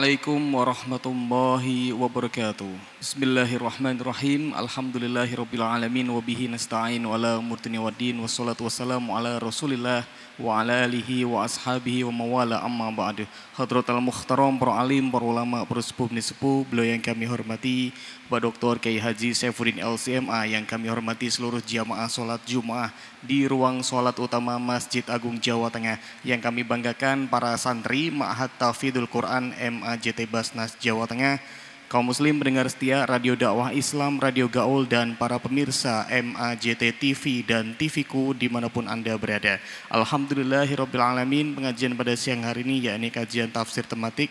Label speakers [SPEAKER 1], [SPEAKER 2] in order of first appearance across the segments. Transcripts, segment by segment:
[SPEAKER 1] Assalamualaikum warahmatullahi wabarakatuh. Bismillahirrahmanirrahim. Alhamdulillahirabbil alamin wa bihi nasta'in wa la murtani waddin wassalatu wassalamu ala Rasulillah wa ala alihi wa ashabihi wa mawala amma ba'du. Hadratal muhtaram, para alim, para ulama, para sepuh sepuh, beliau yang kami hormati, Pak Dr. Kiai Haji Saifuddin LCMA, yang kami hormati seluruh jamaah salat Jumat di ruang salat utama Masjid Agung Jawa Tengah, yang kami banggakan para santri Ma'had Tahfidzul Quran MAJT Basnas Jawa Tengah, kaum muslim pendengar setia Radio Dakwah Islam, Radio Gaul, dan para pemirsa MAJT TV dan TVku dimanapun Anda berada. Alhamdulillahirrabbilalamin, pengajian pada siang hari ini yakni kajian tafsir tematik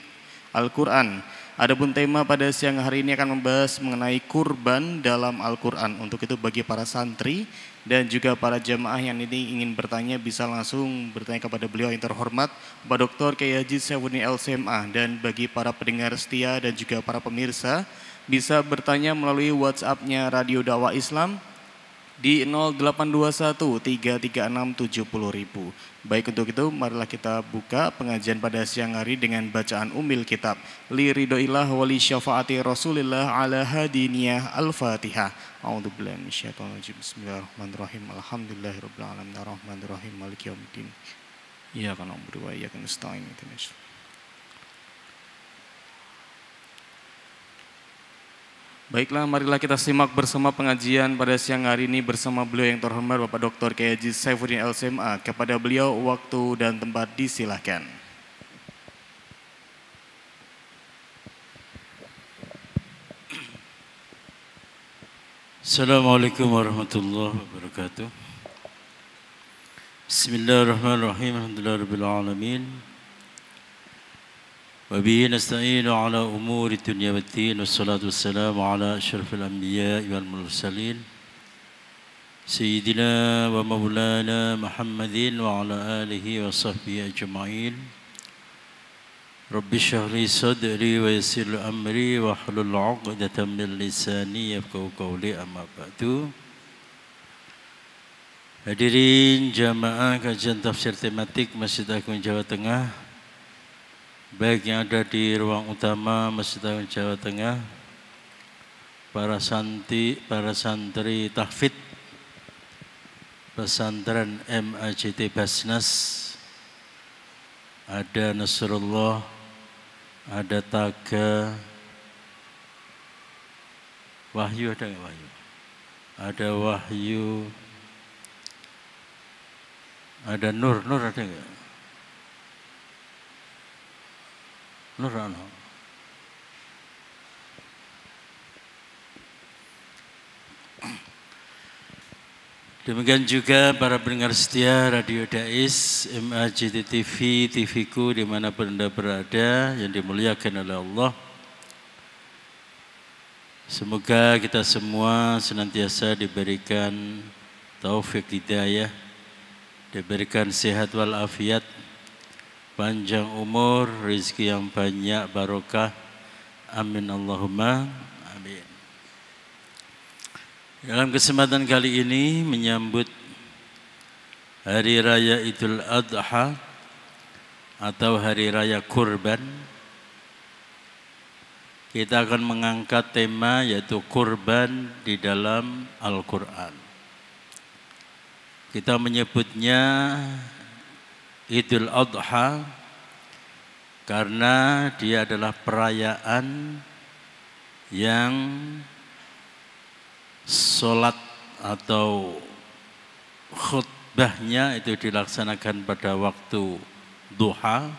[SPEAKER 1] Al-Quran. Adapun tema pada siang hari ini akan membahas mengenai kurban dalam Al-Quran. Untuk itu bagi para santri dan juga para jamaah yang ini ingin bertanya bisa langsung bertanya kepada beliau yang terhormat Pak Dr. Kiai Haji Saifuddin LCMA, dan bagi para pendengar setia dan juga para pemirsa bisa bertanya melalui WhatsApp-nya Radio Dakwah Islam di 0821 336 70.000. Baik, untuk itu marilah kita buka pengajian pada siang hari dengan bacaan Ummil Kitab li ridhoillah wali syafaati Rasulillah ala hadiniyah Al-Fatihah. A'udzubillahi minasyaitonir rajim. Bismillahirrahmanirrahim. Alhamdulillahirabbil alamin arrahmanirrahim maliki yaumiddin. Iyyaka na'budu wa iyyaka nasta'in. Baiklah, marilah kita simak bersama pengajian pada siang hari ini bersama beliau yang terhormat Bapak Dr. Kiai Haji Saifuddin LCMA. Kepada beliau waktu dan tempat disilahkan.
[SPEAKER 2] Assalamualaikum warahmatullahi wabarakatuh. Bismillahirrahmanirrahim. Alhamdulillahirabbil alamin. وبه نستعين على أمور الدنيا والدين والصلاة والسلام على أشرف الأنبياء والمرسلين سيدنا ومولانا محمد وعلى آله وصحبه أجمعين رب اشرح لي صدري ويسر لي أمري واحلل عقدة من لساني يفقهوا قولي أما بعد. Hadirin jamaah kajian tafsir tematik Masjid Agung Jawa Tengah, baik yang ada di ruang utama Masjid Agung Jawa Tengah, para santri tahfidz pesantren MAJT Basnas, ada Nasrullah, ada Taga, Wahyu, ada nggak Wahyu? Ada Wahyu, ada Nur ada nggak? Nurano. Demikian juga para pendengar setia Radio Dais, MAJT TV, TVku dimanapun Anda berada yang dimuliakan oleh Allah. Semoga kita semua senantiasa diberikan taufik hidayah, diberikan sehat walafiat, panjang umur, rezeki yang banyak, barokah. Amin Allahumma amin. Dalam kesempatan kali ini menyambut Hari Raya Idul Adha atau Hari Raya Kurban, kita akan mengangkat tema yaitu kurban di dalam Al-Quran. Kita menyebutnya Idul Adha karena dia adalah perayaan yang sholat atau khutbahnya itu dilaksanakan pada waktu duha.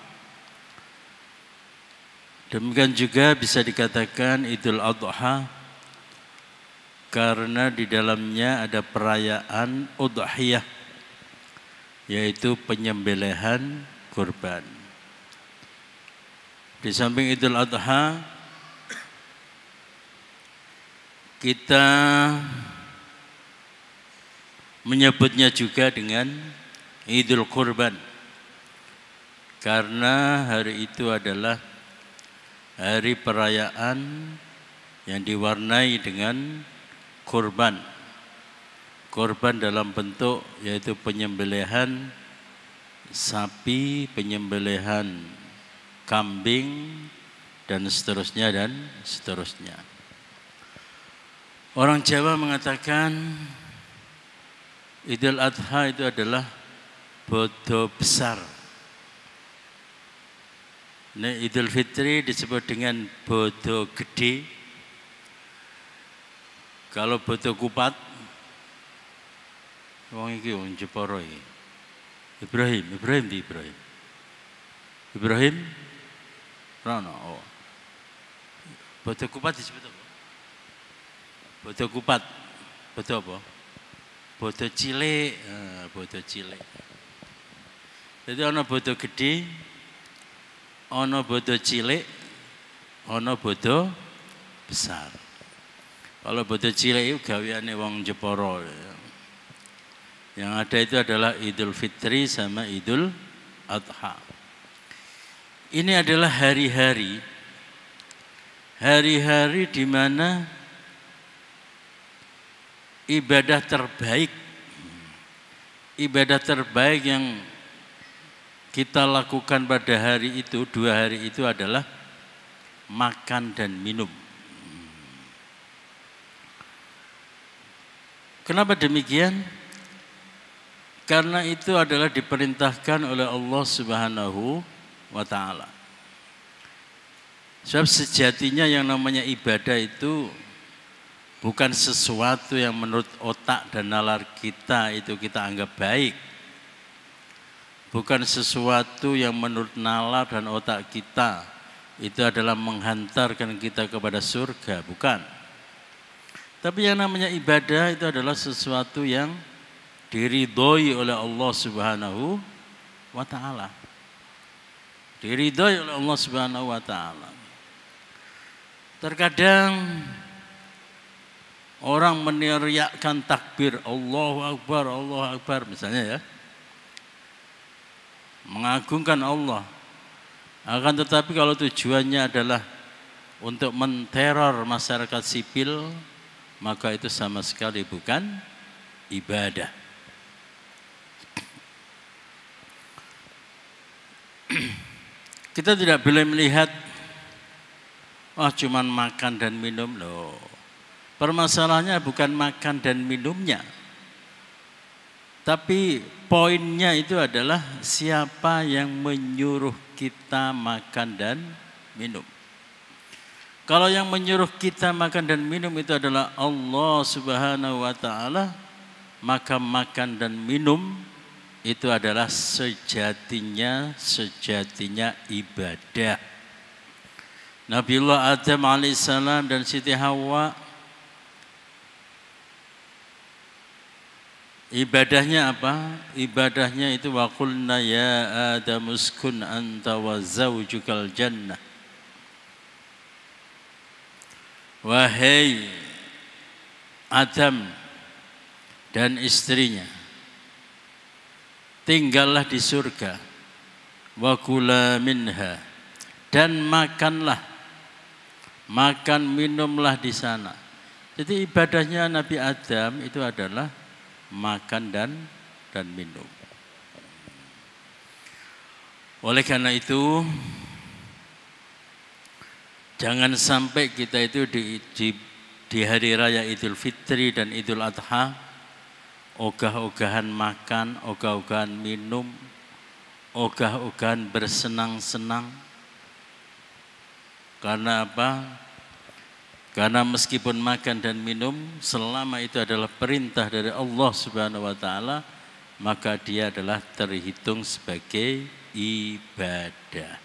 [SPEAKER 2] Demikian juga bisa dikatakan Idul Adha karena di dalamnya ada perayaan udhiyah, yaitu penyembelihan kurban. Di samping Idul Adha, kita menyebutnya juga dengan Idul Kurban karena hari itu adalah hari perayaan yang diwarnai dengan kurban. Kurban dalam bentuk yaitu penyembelihan sapi, penyembelihan kambing, dan seterusnya dan seterusnya. Orang Jawa mengatakan Idul Adha itu adalah bodo besar. Nah, Idul Fitri disebut dengan bodo gede. Kalau bodo kupat, wong iki wong Jepara iki. Ibrahim. Rano. Oh. Bodo kupat disebut apa? Bodo kupat. Bodo apa? Bodo cilik, Jadi ana bodo gede, ana bodo cilik, ana bodo besar. Kalau bodo cilik itu gaweane wong Jepara. Yang ada itu adalah Idul Fitri sama Idul Adha. Ini adalah hari-hari di mana ibadah terbaik yang kita lakukan pada hari itu, 2 hari itu adalah makan dan minum. Kenapa demikian? Karena itu adalah diperintahkan oleh Allah Subhanahu wa ta'ala. Sebab sejatinya yang namanya ibadah itu bukan sesuatu yang menurut otak dan nalar kita itu kita anggap baik. Bukan sesuatu yang menurut nalar dan otak kita itu adalah menghantarkan kita kepada surga, bukan. Tapi yang namanya ibadah itu adalah sesuatu yang diridhoi oleh Allah Subhanahu wa ta'ala. Diridhoi oleh Allah Subhanahu wa ta'ala. Terkadang orang meneriakkan takbir Allahu Akbar misalnya ya. Mengagungkan Allah. Akan tetapi kalau tujuannya adalah untuk menteror masyarakat sipil, maka itu sama sekali bukan ibadah. Kita tidak boleh melihat cuman makan dan minum loh. Permasalahannya bukan makan dan minumnya. Tapi poinnya itu adalah siapa yang menyuruh kita makan dan minum. Kalau yang menyuruh kita makan dan minum itu adalah Allah Subhanahu wa ta'ala, maka makan dan minum itu adalah sejatinya ibadah. Nabiullah Adam alaihissalam dan Siti Hawa ibadahnya apa? Ibadahnya itu wa qulna ya Adam uskun anta wa zawjukal jannah. Wahai Adam dan istrinya, tinggallah di surga, wa kula minha, dan makan minumlah di sana. Jadi ibadahnya Nabi Adam itu adalah makan dan minum. Oleh karena itu, jangan sampai kita itu di hari raya Idul Fitri dan Idul Adha ogah-ogahan makan, ogah-ogahan minum, ogah-ogahan bersenang-senang. Karena apa? Karena meskipun makan dan minum, selama itu adalah perintah dari Allah Subhanahu wa ta'ala, maka dia adalah terhitung sebagai ibadah.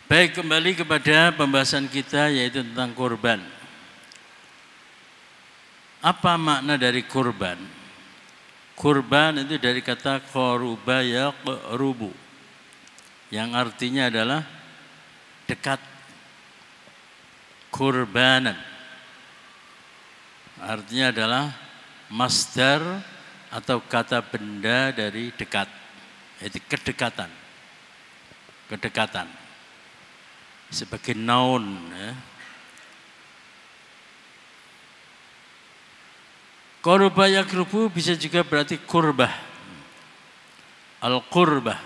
[SPEAKER 2] Baik, kembali kepada pembahasan kita yaitu tentang kurban. Apa makna dari kurban? Kurban itu dari kata qaruba yaqrubu, yang artinya adalah dekat. Kurbanan artinya adalah masdar atau kata benda dari dekat, yaitu kedekatan sebagai noun ya. Qurba yakrubu bisa juga berarti kurbah, al-qurbah.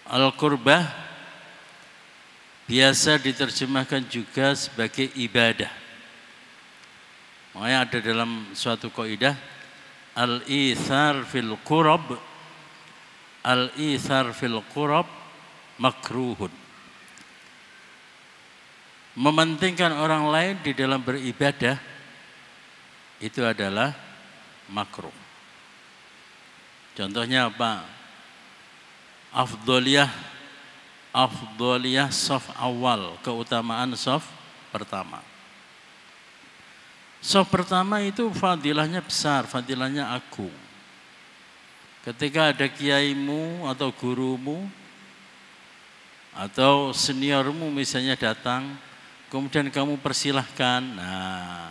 [SPEAKER 2] Al-qurbah biasa diterjemahkan juga sebagai ibadah. Makanya ada dalam suatu kaidah al-ithar fil qurab, al-ithar fil qurab makruhun. Mementingkan orang lain di dalam beribadah itu adalah makruh. Contohnya apa? Afdoliyah saf awal, keutamaan saf pertama. Saf pertama itu fadilahnya besar, fadilahnya agung. Ketika ada kiaimu atau gurumu atau seniormu misalnya datang, kemudian kamu persilahkan, nah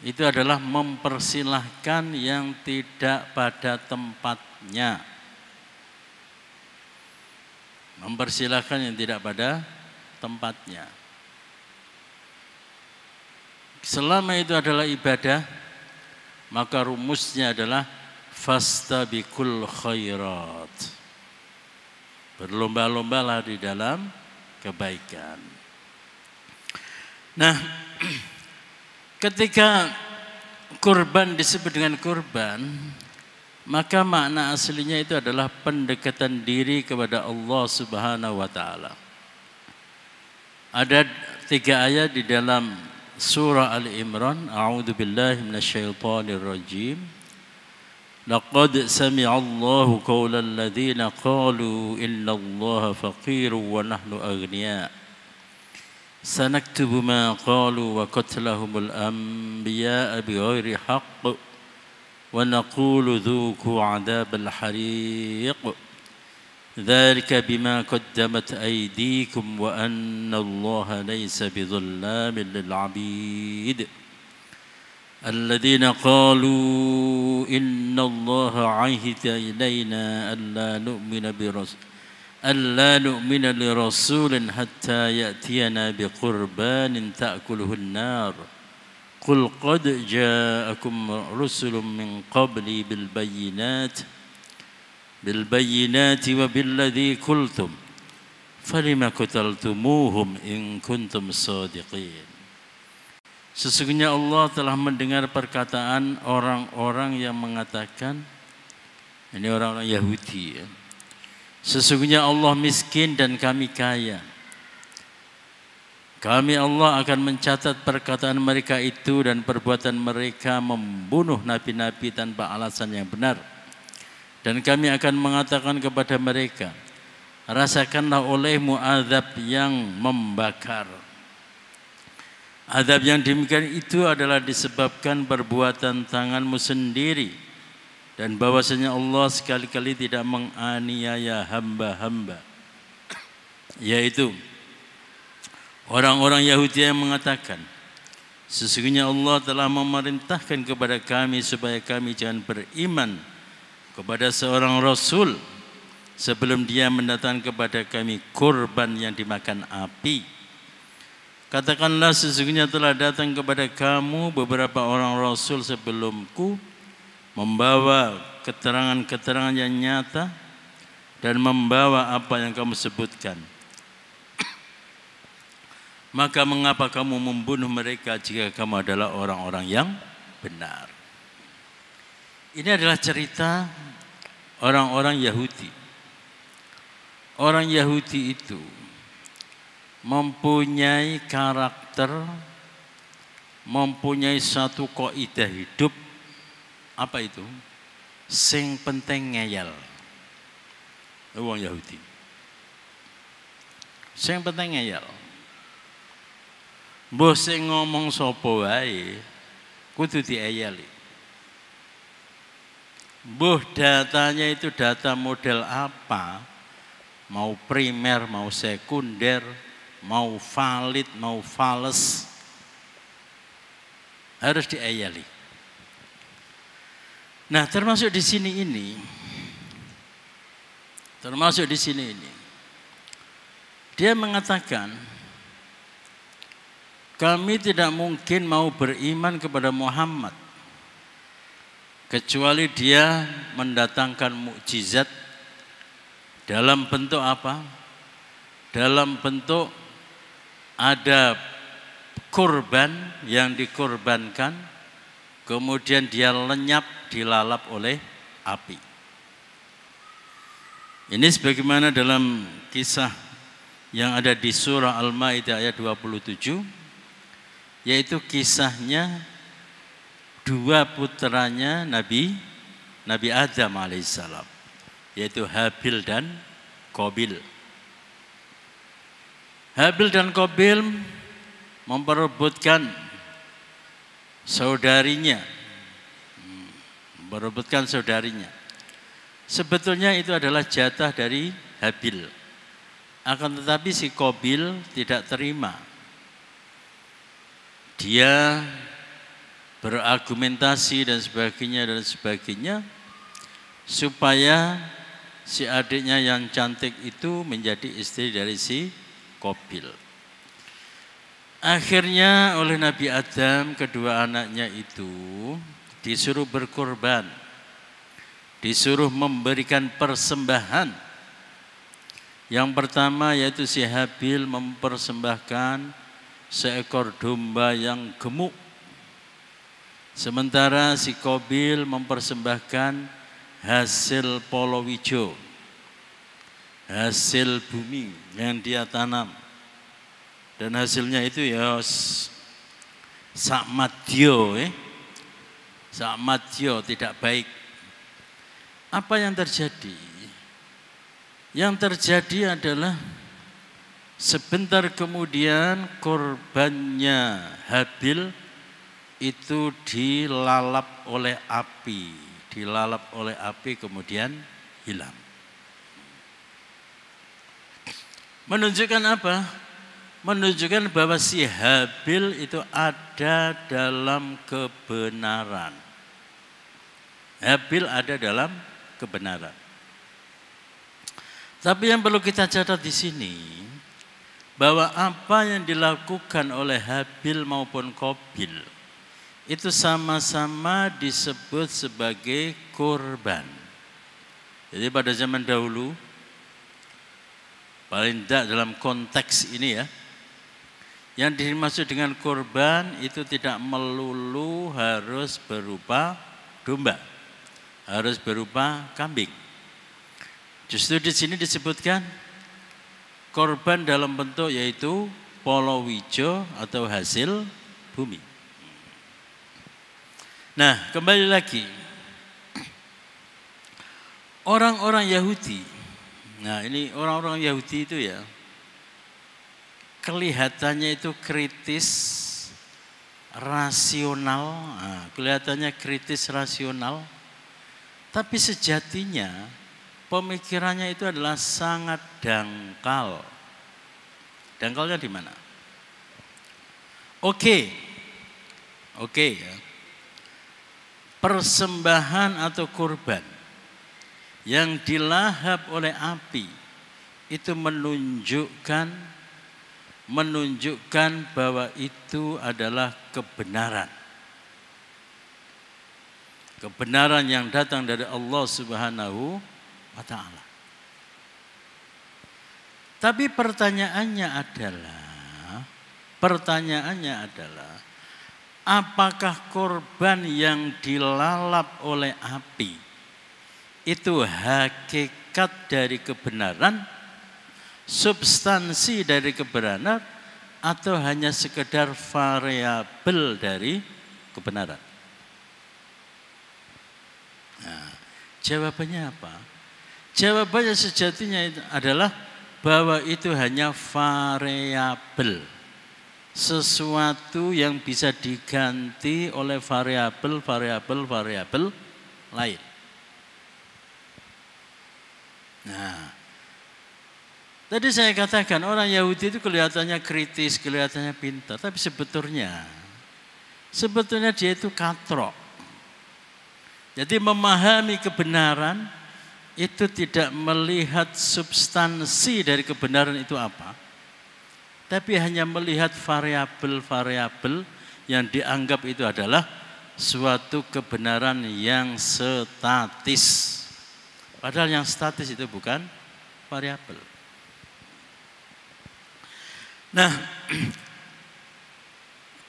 [SPEAKER 2] itu adalah mempersilahkan yang tidak pada tempatnya. Mempersilahkan yang tidak pada tempatnya. Selama itu adalah ibadah, maka rumusnya adalah fastabiqul khairat. Berlomba-lombalah di dalam kebaikan. Nah, ketika kurban disebut dengan kurban, maka makna aslinya itu adalah pendekatan diri kepada Allah Subhanahu wa taala. Ada 3 ayat di dalam surah Ali Imran, a'udzubillahi minasyaitonir rajim. Laqad sami'a Allahu qaulal ladzina qalu innallaha faqirun wa nahnu aghnia. Sanaktubu ma qalu wa qatlahumul anbiya'a bighairi haqq. ونقول ذوقوا عذاب الحريق ذلك بما قدمت أيديكم وأن الله ليس بظلام للعبيد الذين قالوا إن الله عهد إلينا ألا نؤمن لرسول حتى يأتينا بقربان تأكله النار قل قد جاءكم رسل من قبلي بالبينات وبالذي قلتم فلم قتلتموهم إن كنتم صادقين. Sesungguhnya Allah telah mendengar perkataan orang-orang yang mengatakan, ini orang-orang Yahudi ya, sesungguhnya Allah miskin dan kami kaya. Kami Allah akan mencatat perkataan mereka itu dan perbuatan mereka membunuh nabi-nabi tanpa alasan yang benar. Dan kami akan mengatakan kepada mereka, rasakanlah olehmu azab yang membakar. Azab yang demikian itu adalah disebabkan perbuatan tanganmu sendiri. Dan bahwasanya Allah sekali-kali tidak menganiaya hamba-hamba. Yaitu orang-orang Yahudi yang mengatakan, sesungguhnya Allah telah memerintahkan kepada kami supaya kami jangan beriman kepada seorang Rasul sebelum dia mendatangkan kepada kami kurban yang dimakan api. Katakanlah sesungguhnya telah datang kepada kamu beberapa orang Rasul sebelumku membawa keterangan-keterangan yang nyata dan membawa apa yang kamu sebutkan. Maka mengapa kamu membunuh mereka jika kamu adalah orang-orang yang benar? Ini adalah cerita orang-orang Yahudi. Orang Yahudi itu mempunyai karakter, mempunyai satu kaidah hidup. Apa itu? Sing penting ngeyel. Orang Yahudi. Sing penting ngeyel. Mbah sing ngomong sapa wae kudu dieyeli. Mbah datanya itu data model apa? Mau primer, mau sekunder, mau valid, mau fals, harus dieyeli. Nah, termasuk di sini ini. Dia mengatakan, kami tidak mungkin mau beriman kepada Muhammad kecuali dia mendatangkan mukjizat Dalam bentuk apa? Dalam bentuk ada kurban yang dikurbankan, kemudian dia lenyap dilalap oleh api. Ini sebagaimana dalam kisah yang ada di surah Al-Maidah ayat 27, yaitu kisahnya dua putranya Nabi Adam alaihissalam, yaitu Habil dan Qabil. Habil dan Qabil memperebutkan saudarinya. Sebetulnya itu adalah jatah dari Habil. Akan tetapi si Qabil tidak terima. Dia berargumentasi dan sebagainya supaya si adiknya yang cantik itu menjadi istri dari si Qabil. Akhirnya oleh Nabi Adam kedua anaknya itu disuruh berkorban, disuruh memberikan persembahan. Yang pertama yaitu si Habil mempersembahkan seekor domba yang gemuk. Sementara si Qabil mempersembahkan hasil polowijo, hasil bumi yang dia tanam. Dan hasilnya itu ya sakmadyo, sakmadyo, tidak baik. Apa yang terjadi? Yang terjadi adalah sebentar kemudian korbannya Habil itu dilalap oleh api kemudian hilang. Menunjukkan apa? Menunjukkan bahwa si Habil itu ada dalam kebenaran. Habil ada dalam kebenaran. Tapi yang perlu kita catat di sini, bahwa apa yang dilakukan oleh Habil maupun Qabil itu sama-sama disebut sebagai kurban. Jadi pada zaman dahulu, paling tidak dalam konteks ini ya, yang dimaksud dengan kurban itu tidak melulu harus berupa domba, harus berupa kambing. Justru di sini disebutkan korban dalam bentuk yaitu polowijo atau hasil bumi. Nah, kembali lagi. Orang-orang Yahudi. Nah, ini orang-orang Yahudi itu ya kelihatannya itu kritis, rasional. Nah, kelihatannya kritis, rasional. Tapi sejatinya pemikirannya itu adalah sangat dangkal. Dangkalnya di mana? Oke ya. Persembahan atau kurban yang dilahap oleh api itu menunjukkan bahwa itu adalah kebenaran. Kebenaran yang datang dari Allah Subhanahu wa ta'ala. Tapi pertanyaannya adalah apakah korban yang dilalap oleh api itu hakikat dari kebenaran, substansi dari kebenaran, atau hanya sekedar variabel dari kebenaran? Nah, jawabannya apa? Jawabannya sejatinya adalah bahwa itu hanya variabel. Sesuatu yang bisa diganti oleh variabel lain. Nah, tadi saya katakan orang Yahudi itu kelihatannya kritis, kelihatannya pintar, tapi sebetulnya dia itu katrok. Jadi memahami kebenaran itu tidak melihat substansi dari kebenaran itu apa, tapi hanya melihat variabel-variabel yang dianggap itu adalah suatu kebenaran yang statis. Padahal yang statis itu bukan variabel. Nah,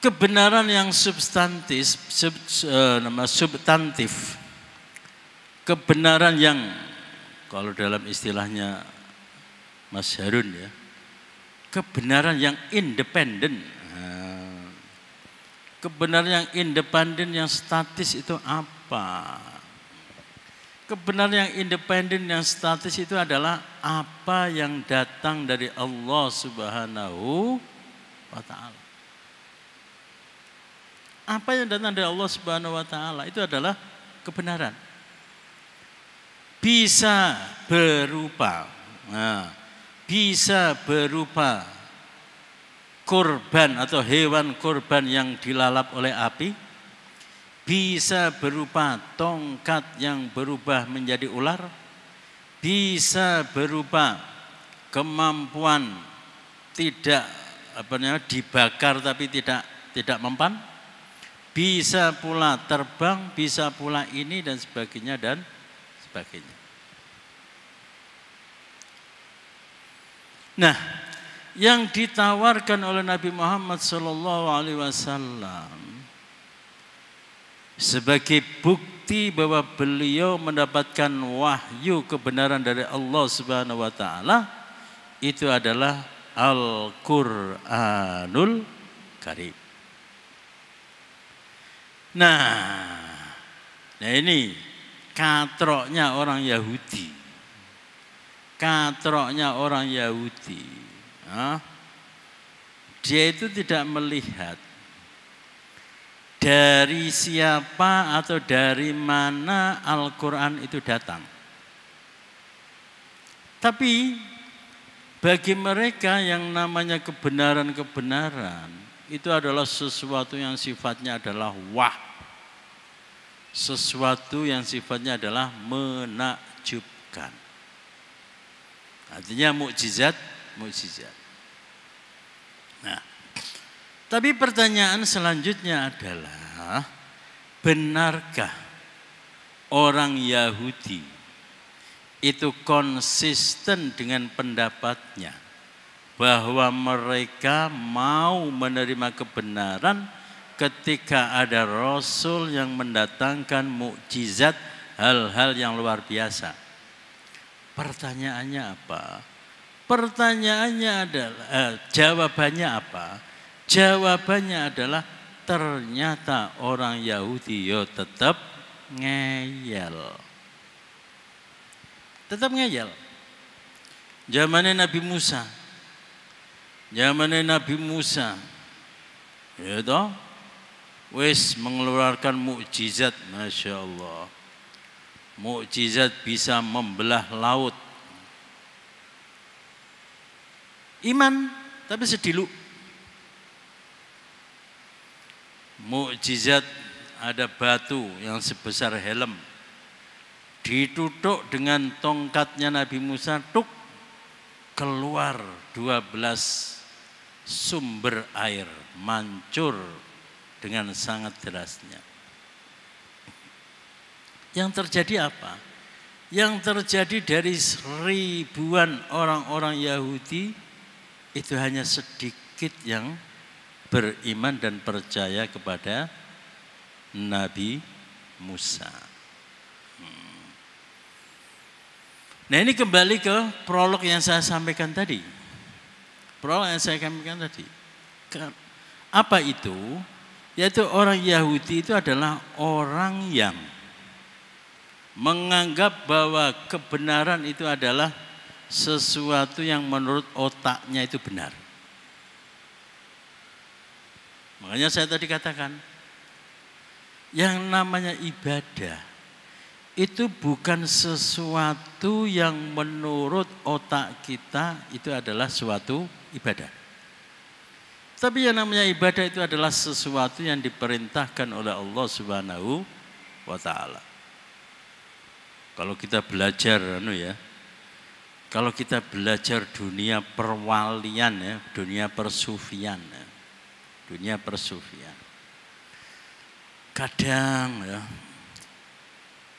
[SPEAKER 2] kebenaran yang substantif, kebenaran yang kalau dalam istilahnya Mas Harun ya, kebenaran yang independen. Kebenaran yang independen, yang statis itu apa? Kebenaran yang independen, yang statis itu adalah apa yang datang dari Allah Subhanahu wa Ta'ala. Apa yang datang dari Allah Subhanahu wa Ta'ala itu adalah kebenaran. Bisa berupa kurban atau hewan kurban yang dilalap oleh api, bisa berupa tongkat yang berubah menjadi ular, bisa berupa kemampuan tidak dibakar tapi tidak mempan, bisa pula terbang, bisa pula ini dan sebagainya dan sebagainya. Nah, yang ditawarkan oleh Nabi Muhammad SAW sebagai bukti bahwa beliau mendapatkan wahyu kebenaran dari Allah Subhanahu wa Ta'ala itu adalah Al-Qur'anul Karim. Nah ini katroknya orang Yahudi. Dia itu tidak melihat dari siapa atau dari mana Al-Quran itu datang. Tapi bagi mereka yang namanya kebenaran-kebenaran itu adalah sesuatu yang sifatnya adalah sesuatu yang sifatnya adalah menakjubkan. Artinya mukjizat. Nah, tapi pertanyaan selanjutnya adalah, benarkah orang Yahudi itu konsisten dengan pendapatnya bahwa mereka mau menerima kebenaran ketika ada Rasul yang mendatangkan mukjizat, hal-hal yang luar biasa? Pertanyaannya apa? Pertanyaannya adalah, jawabannya apa? Jawabannya adalah ternyata orang Yahudi tetap ngeyel. Zamannya Nabi Musa. Ya toh? Wis mengeluarkan mukjizat, Masya Allah. Mukjizat bisa membelah laut. Iman, tapi sedilu. Mukjizat ada batu yang sebesar helm. Ditutuk dengan tongkatnya Nabi Musa, keluar 12 sumber air, mancur dengan sangat derasnya. Yang terjadi apa? Yang terjadi dari ribuan orang-orang Yahudi itu hanya sedikit yang beriman dan percaya kepada Nabi Musa. Nah, ini kembali ke prolog yang saya sampaikan tadi. Apa itu? Yaitu orang Yahudi itu adalah orang yang menganggap bahwa kebenaran itu adalah sesuatu yang menurut otaknya itu benar. Makanya saya tadi katakan, yang namanya ibadah itu bukan sesuatu yang menurut otak kita itu adalah suatu ibadah. Tapi yang namanya ibadah itu adalah sesuatu yang diperintahkan oleh Allah Subhanahu wa Ta'ala. Kalau kita belajar kalau kita belajar dunia perwalian ya, dunia persufian.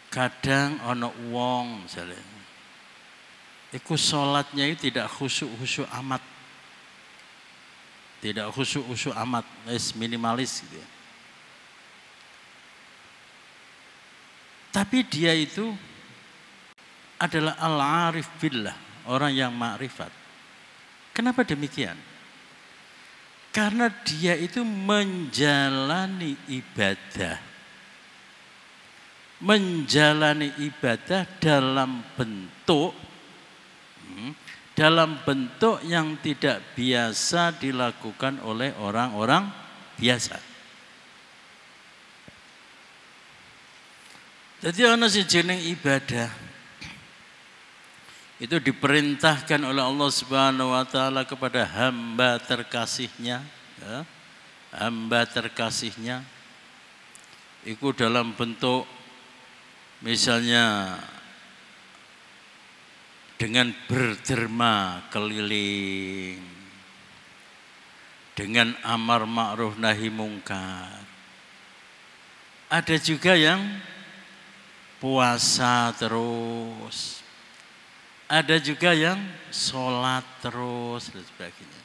[SPEAKER 2] Kadang ono wong misalnya Iku sholatnya itu tidak khusyuk-khusyuk amat. Tidak khusyuk-khusyuk amat, minimalis gitu ya. Tapi dia itu adalah al-arif billah, orang yang ma'rifat. Kenapa demikian? Karena dia itu menjalani ibadah. Menjalani ibadah dalam bentuk yang tidak biasa dilakukan oleh orang-orang biasa. Jadi ana sing jeneng ibadah itu diperintahkan oleh Allah Subhanahu wa taala kepada hamba terkasihnya, ya. Hamba terkasihnya itu dalam bentuk misalnya dengan berderma keliling, dengan amar ma'ruf nahi mungkar. Ada juga yang puasa terus, ada juga yang sholat terus dan sebagainya.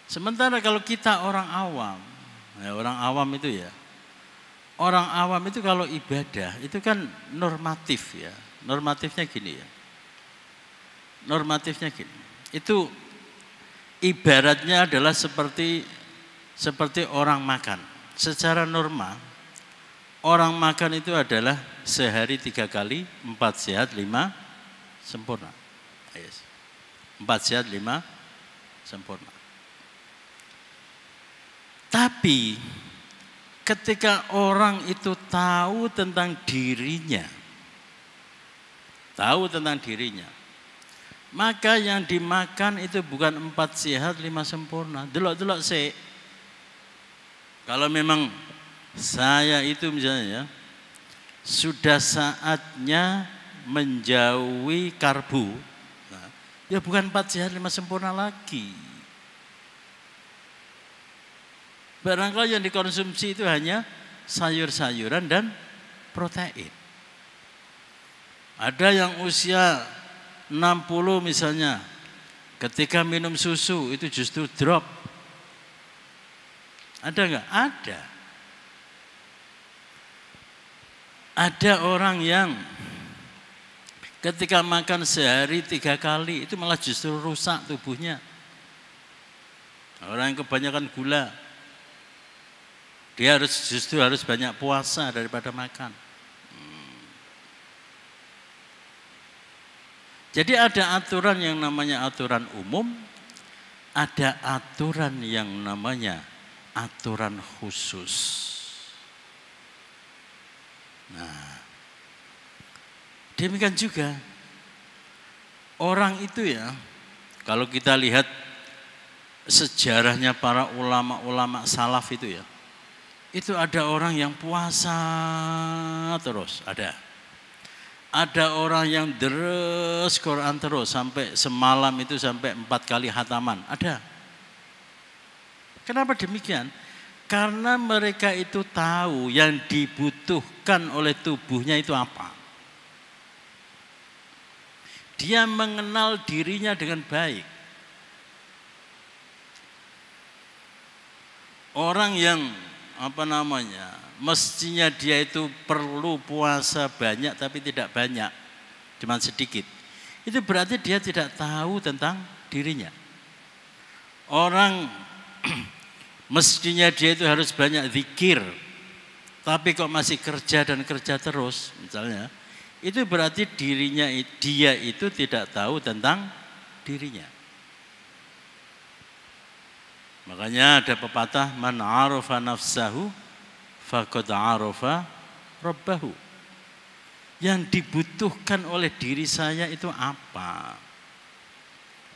[SPEAKER 2] Sementara kalau kita orang awam, orang awam itu kalau ibadah itu kan normatif ya. Normatifnya gini ya. Normatifnya gini. Itu ibaratnya adalah seperti orang makan. Secara normal orang makan itu adalah sehari 3 kali, 4 sehat, 5 sempurna. 4 sehat, 5 sempurna. Tapi ketika orang itu tahu tentang dirinya, maka yang dimakan itu bukan 4 sehat, 5 sempurna. Delok-delok sih. Kalau memang saya itu misalnya sudah saatnya menjauhi karbo, nah, ya bukan 4 sehat 5 sempurna lagi. Barangkali yang dikonsumsi itu hanya sayur-sayuran dan protein. Ada yang usia 60 misalnya, ketika minum susu itu justru drop. Ada enggak? Ada. Ada orang yang ketika makan sehari 3 kali itu malah justru rusak tubuhnya. Orang yang kebanyakan gula, dia justru harus banyak puasa daripada makan. Jadi ada aturan yang namanya aturan umum, ada aturan yang namanya aturan khusus. Nah, demikian juga orang itu ya, kalau kita lihat sejarahnya para ulama-ulama salaf itu ya, itu ada orang yang puasa terus, ada. Ada orang yang deres Quran terus sampai semalam itu sampai 4 kali khataman, ada. Kenapa demikian? Karena mereka itu tahu yang dibutuhkan oleh tubuhnya itu apa. Dia mengenal dirinya dengan baik. Orang yang mestinya dia itu perlu puasa banyak tapi tidak banyak, cuma sedikit. Itu berarti dia tidak tahu tentang dirinya. Orang mestinya dia itu harus banyak zikir, tapi kok masih kerja dan kerja terus misalnya, itu berarti dia itu tidak tahu tentang dirinya. Makanya ada pepatah, man arafa nafsahu faqad arafa rabbahu. Yang dibutuhkan oleh diri saya itu apa?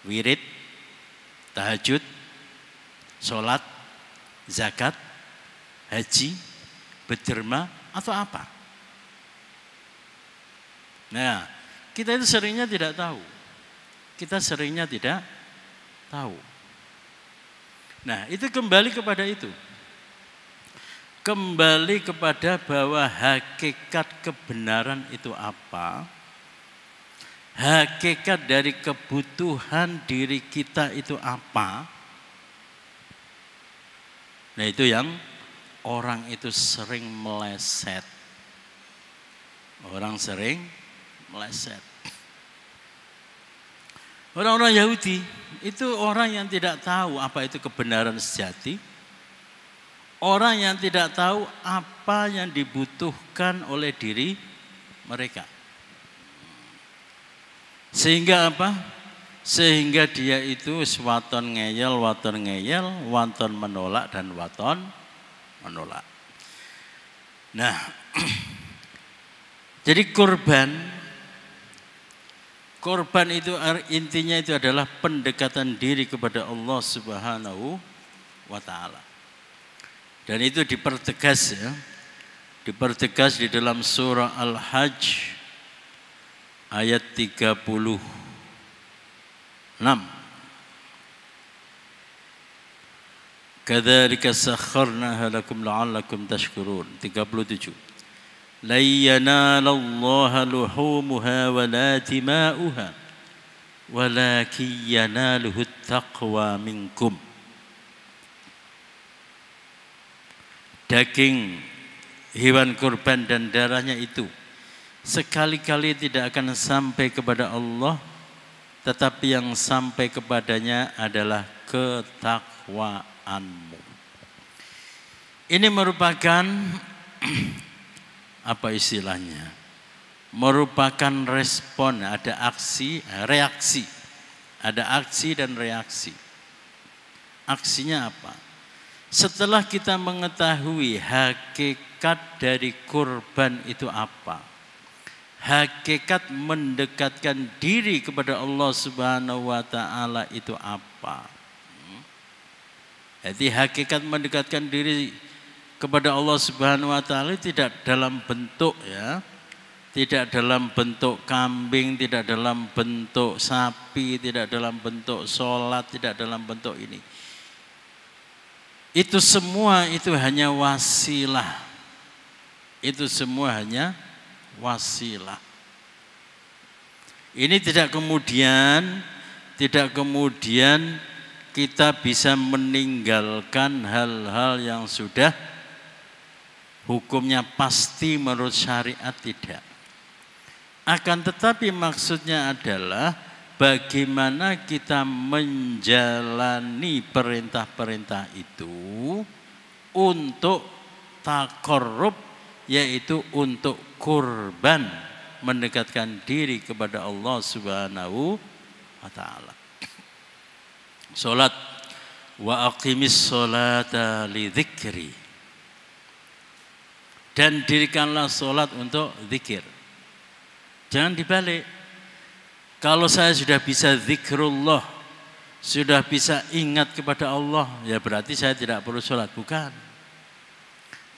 [SPEAKER 2] Wirid, tahajud, sholat, zakat, haji, berderma, atau apa? Nah, kita itu seringnya tidak tahu. Nah, itu kembali kepada itu. Kembali kepada bahwa hakikat kebenaran itu apa? Hakikat dari kebutuhan diri kita itu apa? Nah itu yang orang itu sering meleset. Orang sering meleset. Orang-orang Yahudi itu orang yang tidak tahu apa itu kebenaran sejati. Orang yang tidak tahu apa yang dibutuhkan oleh diri mereka. Sehingga apa? Sehingga dia itu waton ngeyel, waton menolak dan waton menolak. Nah, jadi korban itu intinya itu adalah pendekatan diri kepada Allah Subhanahu wa taala. Dan itu dipertegas ya. Dipertegas di dalam surah Al-Hajj ayat 36. Kadzalika sakharnaha lakum la'allakum tashkurun. 37. La yanalallaha luhumuha wa la dima'uha walakin yanaluhu taqwa minkum. Daging hewan kurban dan darahnya itu sekali-kali tidak akan sampai kepada Allah, tetapi yang sampai kepadanya adalah ketakwaanmu. Ini merupakan apa istilahnya? Merupakan respon, ada aksi, reaksi. Ada aksi dan reaksi. Aksinya apa? Setelah kita mengetahui hakikat dari kurban itu apa? Hakikat mendekatkan diri kepada Allah Subhanahu wa taala itu apa? Jadi hakikat mendekatkan diri kepada Allah Subhanahu wa taala tidak dalam bentuk ya, tidak dalam bentuk kambing, tidak dalam bentuk sapi, tidak dalam bentuk sholat, tidak dalam bentuk ini. Itu semua itu hanya wasilah. Itu semua hanya wasilah. Ini tidak kemudian kita bisa meninggalkan hal-hal yang sudah hukumnya pasti menurut syariat, tidak. Akan tetapi maksudnya adalah bagaimana kita menjalani perintah-perintah itu untuk taqarrub, yaitu untuk kurban, mendekatkan diri kepada Allah Subhanahu wa taala. Salat, wa aqimis sholata li dzikri. Dan dirikanlah salat untuk zikir. Jangan dibalik. Kalau saya sudah bisa zikrullah, sudah bisa ingat kepada Allah, ya berarti saya tidak perlu salat, bukan.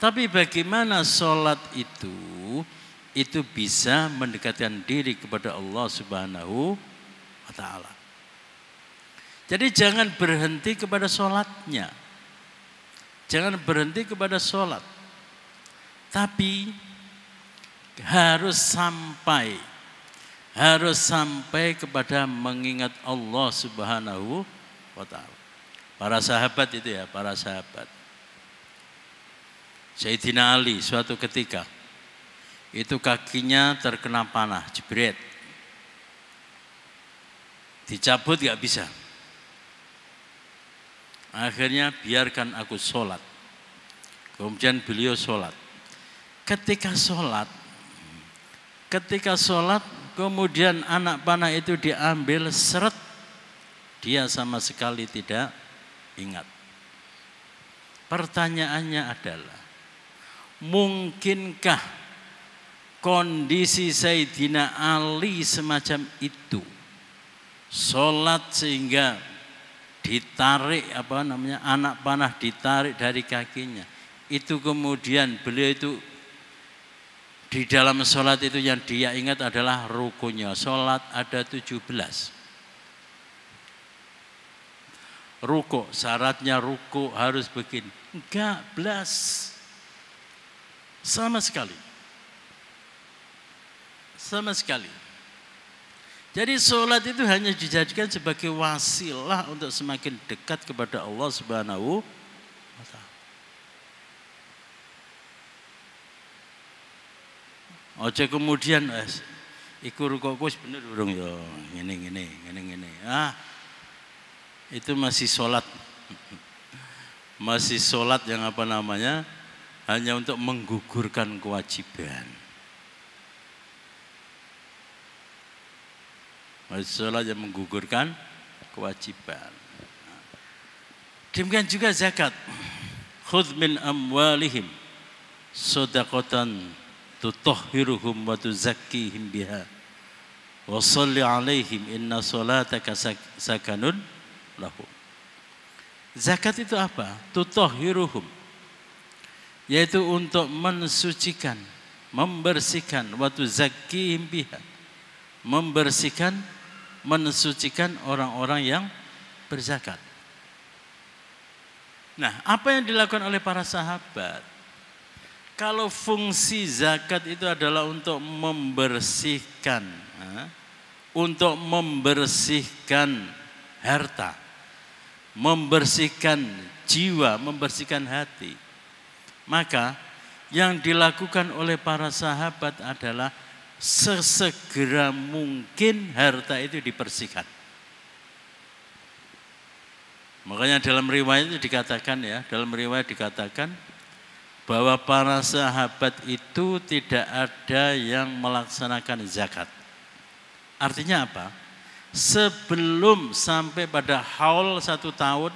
[SPEAKER 2] Tapi bagaimana salat itu bisa mendekatkan diri kepada Allah Subhanahu wa taala. Jadi jangan berhenti kepada salatnya. Jangan berhenti kepada salat. Tapi harus sampai kepada mengingat Allah Subhanahu wa taala. Para sahabat itu ya, para sahabat. Sayyidina Ali suatu ketika itu kakinya terkena panah, jebret. Dicabut gak bisa. Akhirnya biarkan aku sholat. Kemudian beliau sholat. Ketika sholat, kemudian anak panah itu diambil seret. Dia sama sekali tidak ingat. Pertanyaannya adalah, mungkinkah kondisi Sayyidina Ali semacam itu? Sholat sehingga ditarik anak panah ditarik dari kakinya. Itu kemudian beliau itu di dalam sholat itu yang dia ingat adalah rukunya. Sholat ada 17. Ruku, syaratnya ruku harus begini. Enggak, belas. Sama sekali. Jadi sholat itu hanya dijadikan sebagai wasilah untuk semakin dekat kepada Allah Subhanahu wa ta'ala. Ojo kemudian iku rukukku bener urung ya ngene. Itu masih sholat. Masih sholat yang apa namanya? Hanya untuk menggugurkan kewajiban. Masih sholat yang menggugurkan kewajiban. Demikian juga zakat. Khudh min amwalihim shadaqatan tutahhiruhum wa tuzakkihim biha wa shalli alaihim inna salataka sakanun lahum. Zakat itu apa? Tutahhiruhum, yaitu untuk mensucikan, membersihkan, wa tuzakkihim biha, membersihkan, mensucikan orang-orang yang berzakat. Nah, apa yang dilakukan oleh para sahabat? Kalau fungsi zakat itu adalah untuk membersihkan, untuk membersihkan harta, membersihkan jiwa, membersihkan hati, maka yang dilakukan oleh para sahabat adalah sesegera mungkin harta itu dibersihkan. Makanya dalam riwayat itu dikatakan bahwa para sahabat itu tidak ada yang melaksanakan zakat. Artinya apa? Sebelum sampai pada haul 1 tahun,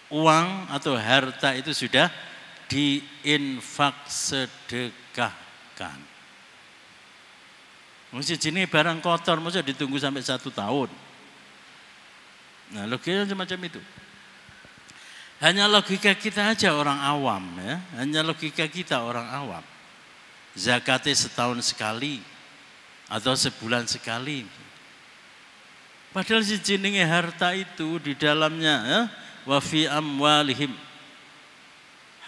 [SPEAKER 2] uang atau harta itu sudah diinfak sedekahkan. Mesti jenis barang kotor, mesti ditunggu sampai 1 tahun. Nah, logikanya semacam itu. Hanya logika kita aja orang awam ya, hanya logika kita orang awam. Zakatnya setahun sekali atau sebulan sekali. Padahal si jenenge harta itu di dalamnya ya, wa fi amwalihim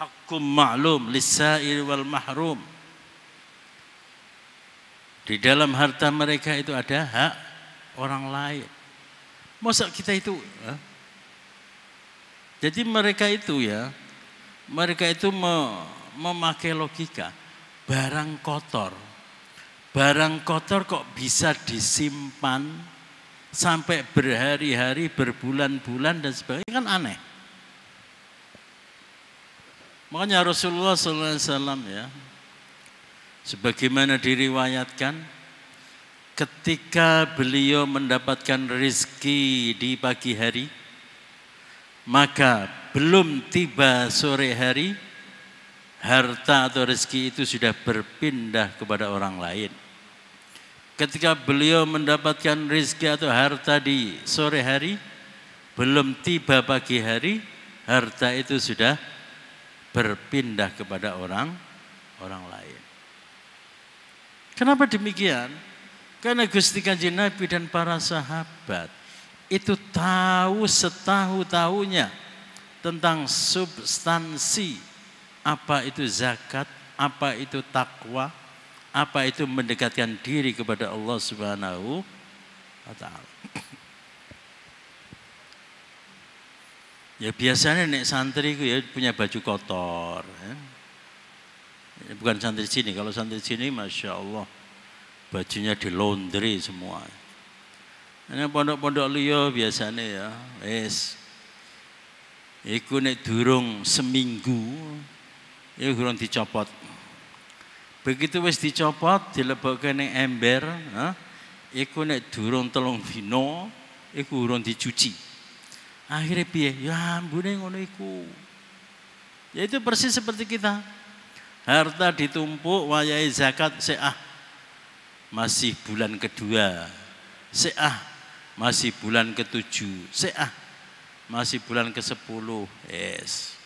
[SPEAKER 2] haqqum ma'lum lis-sa'il wal mahrum. Di dalam harta mereka itu ada hak orang lain. Masa kita itu jadi mereka itu memakai logika barang kotor kok bisa disimpan sampai berhari-hari, berbulan-bulan dan sebagainya, kan aneh. Makanya Rasulullah SAW ya, sebagaimana diriwayatkan, ketika beliau mendapatkan rezeki di pagi hari, maka belum tiba sore hari, harta atau rezeki itu sudah berpindah kepada orang lain. Ketika beliau mendapatkan rezeki atau harta di sore hari, belum tiba pagi hari, harta itu sudah berpindah kepada orang lain. Kenapa demikian? Karena Gusti Kanjeng Nabi dan para sahabat itu tahu setahu-tahunya tentang substansi apa itu zakat, apa itu takwa, apa itu mendekatkan diri kepada Allah Subhanahu wa ta'ala. Ya biasanya nek santri itu ya punya baju kotor ya. Bukan santri sini, kalau santri sini Masya Allah bajunya di laundry semua. Ini pondok-pondok liya biasanya ya, iku nek durung seminggu, ya durung dicopot. Begitu wis dicopot, dilebokke ning ember, iku nek durung 3 dina, iku durung dicuci. Akhirnya piye? Ya ambune ngono iku. Ya itu persis seperti kita. Harta ditumpuk, wayahe zakat masih bulan kedua, masih bulan ke-7, masih bulan ke-10. Yes.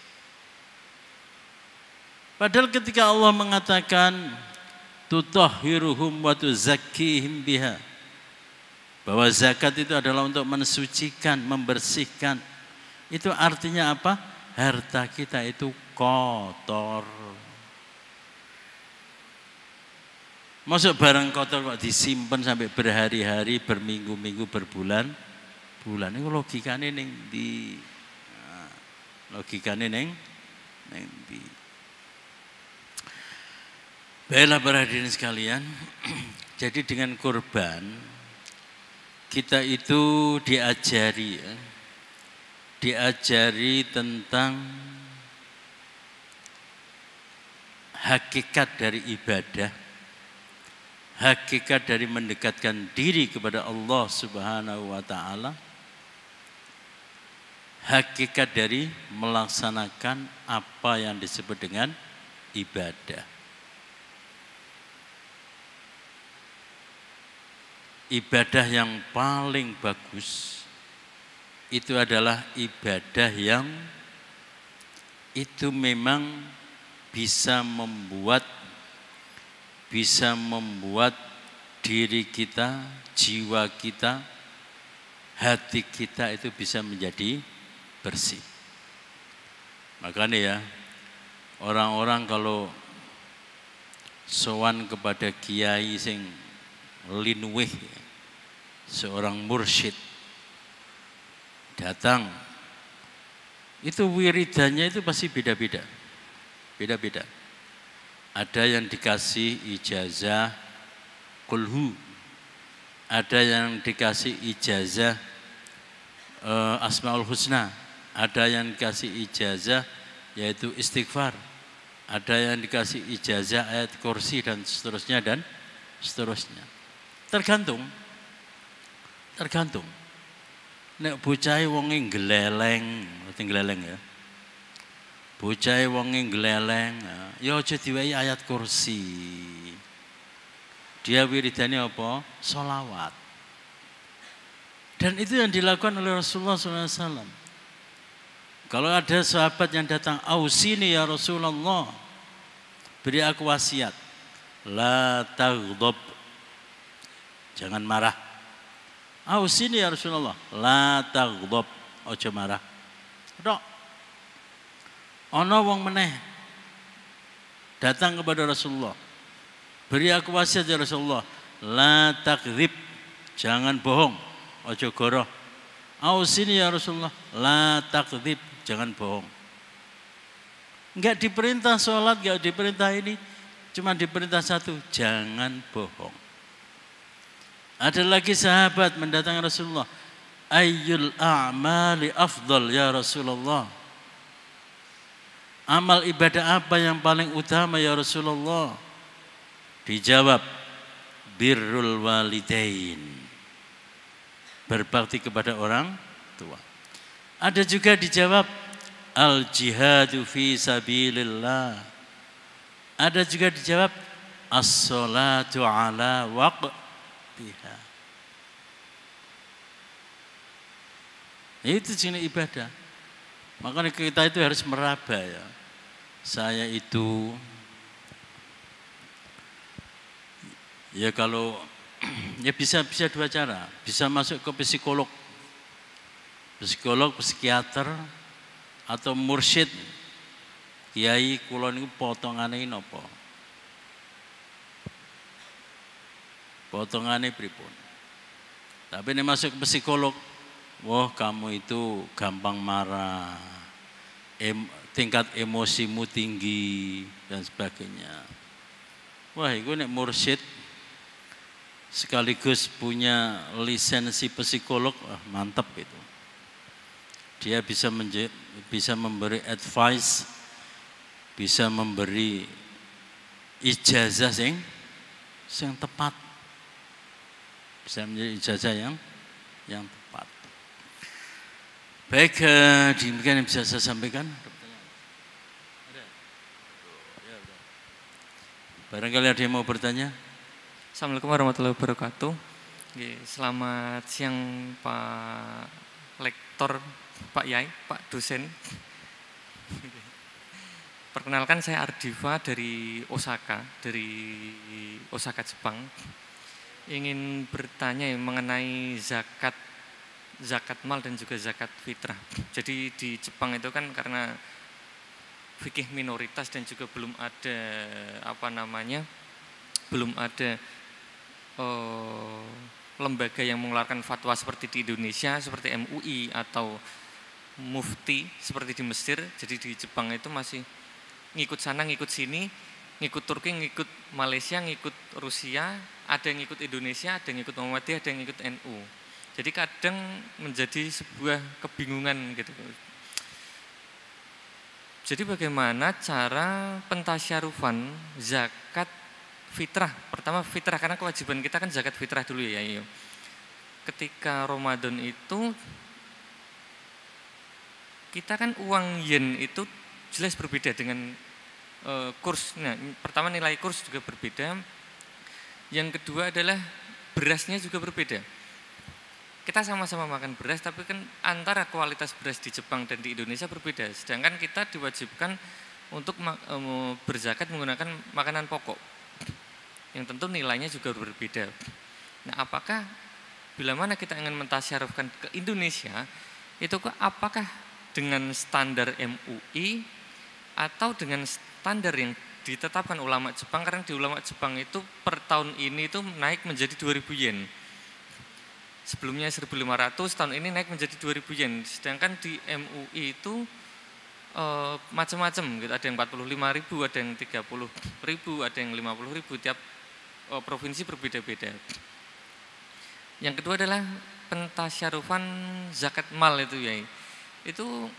[SPEAKER 2] Padahal ketika Allah mengatakan tutahhiruhum wa tuzakkihim biha, bahwa zakat itu adalah untuk mensucikan, membersihkan, itu artinya apa? Harta kita itu kotor. Masuk barang kotor kok disimpan sampai berhari-hari, berminggu-minggu, berbulan-bulan. Itu logikane ning ndi? Nah, logikane ning ndi? Baiklah para hadirin sekalian. Jadi dengan kurban kita itu diajari ya, diajari tentang hakikat dari ibadah, hakikat dari mendekatkan diri kepada Allah Subhanahu wa taala, hakikat dari melaksanakan apa yang disebut dengan ibadah. Ibadah yang paling bagus itu adalah ibadah yang itu memang bisa membuat diri kita, jiwa kita, hati kita itu bisa menjadi bersih. Makanya ya, orang-orang kalau sowan kepada kiai sing linwih, seorang mursyid datang, itu wiridannya itu pasti beda-beda. Beda-beda. Ada yang dikasih ijazah kulhu, ada yang dikasih ijazah Asmaul Husna, ada yang dikasih ijazah yaitu istighfar, ada yang dikasih ijazah ayat kursi dan seterusnya dan seterusnya. Tergantung. Nek bocah wonge gleleng, ngerti gleleng ya. Bocah wonge gleleng, ya aja diwehi ayat kursi. Dia wiridane apa? Sholawat. Dan itu yang dilakukan oleh Rasulullah SAW. Kalau ada sahabat yang datang, ausini ya Rasulullah, beri aku wasiat, la taghdab, jangan marah. Ausini ya Rasulullah, la taghdab, ojo marah. Tok. Ana wong meneh datang kepada Rasulullah, beri aku wasiat ya Rasulullah, la takdzib, jangan bohong, ojo goroh. Ausini ya Rasulullah, la takdzib, jangan bohong. Enggak diperintah sholat, enggak diperintah ini, cuma diperintah satu, jangan bohong. Ada lagi sahabat mendatangi Rasulullah, ayyul a'mali afdal ya Rasulullah. Amal ibadah apa yang paling utama ya Rasulullah? Dijawab, birrul walidain, berbakti kepada orang tua. Ada juga dijawab, al jihadu fi sabilillah. Ada juga dijawab, as-salatu ala waqtiha. Itu jenis ibadah. Makanya kita itu harus meraba ya. Saya itu ya kalau ya bisa dua cara, bisa masuk ke psikolog, psikiater atau mursyid. Kiai kula niku potongane napa? Potongane pripun? Tapi ini masuk ke psikolog, wah kamu itu gampang marah, tingkat emosimu tinggi dan sebagainya. Wah itu nek mursyid sekaligus punya lisensi psikolog, mantap itu. Dia bisa memberi advice, bisa memberi ijazah yang tepat, bisa menjadi ijazah yang tepat. Baik, demikian yang bisa saya sampaikan. Barangkali ada yang mau bertanya.
[SPEAKER 1] Assalamualaikum warahmatullahi wabarakatuh. Selamat siang Pak Lektor, Pak Yai, Pak Dosen. Perkenalkan saya Ardiva dari Osaka Jepang. Ingin bertanya mengenai zakat mal dan juga zakat fitrah. Jadi di Jepang itu kan karena fikih minoritas dan juga belum ada
[SPEAKER 3] belum ada lembaga yang mengeluarkan fatwa seperti di Indonesia, seperti MUI atau Mufti seperti di Mesir. Jadi di Jepang itu masih ngikut sana, ngikut sini, ngikut Turki, ngikut Malaysia, ngikut Rusia, ada yang ngikut Indonesia, ada yang ngikut Muhammadiyah, ada yang ngikut NU. Jadi kadang menjadi sebuah kebingungan gitu. Jadi bagaimana cara pentasyarufan zakat fitrah? Pertama fitrah, karena kewajiban kita kan zakat fitrah dulu ya. Iyo. Ketika Ramadan itu kita kan uang yen itu jelas berbeda dengan kurs. Nah, pertama nilai kurs juga berbeda. Yang kedua adalah berasnya juga berbeda. Kita sama-sama makan beras, tapi kan antara kualitas beras di Jepang dan di Indonesia berbeda. Sedangkan kita diwajibkan untuk berzakat menggunakan makanan pokok, yang tentu nilainya juga berbeda. Nah, apakah bila mana kita ingin mentasyarufkan ke Indonesia, itu apakah dengan standar MUI atau dengan standar yang ditetapkan ulama Jepang? Karena di ulama Jepang itu per tahun ini itu naik menjadi 2.000 yen. Sebelumnya 1.500, tahun ini naik menjadi 2.000 yen. Sedangkan di MUI itu macam-macam gitu. Ada yang 45.000, ada yang 30.000, ada yang 50.000. Tiap provinsi berbeda-beda. Yang kedua adalah pentasyarufan zakat mal itu ya. Itu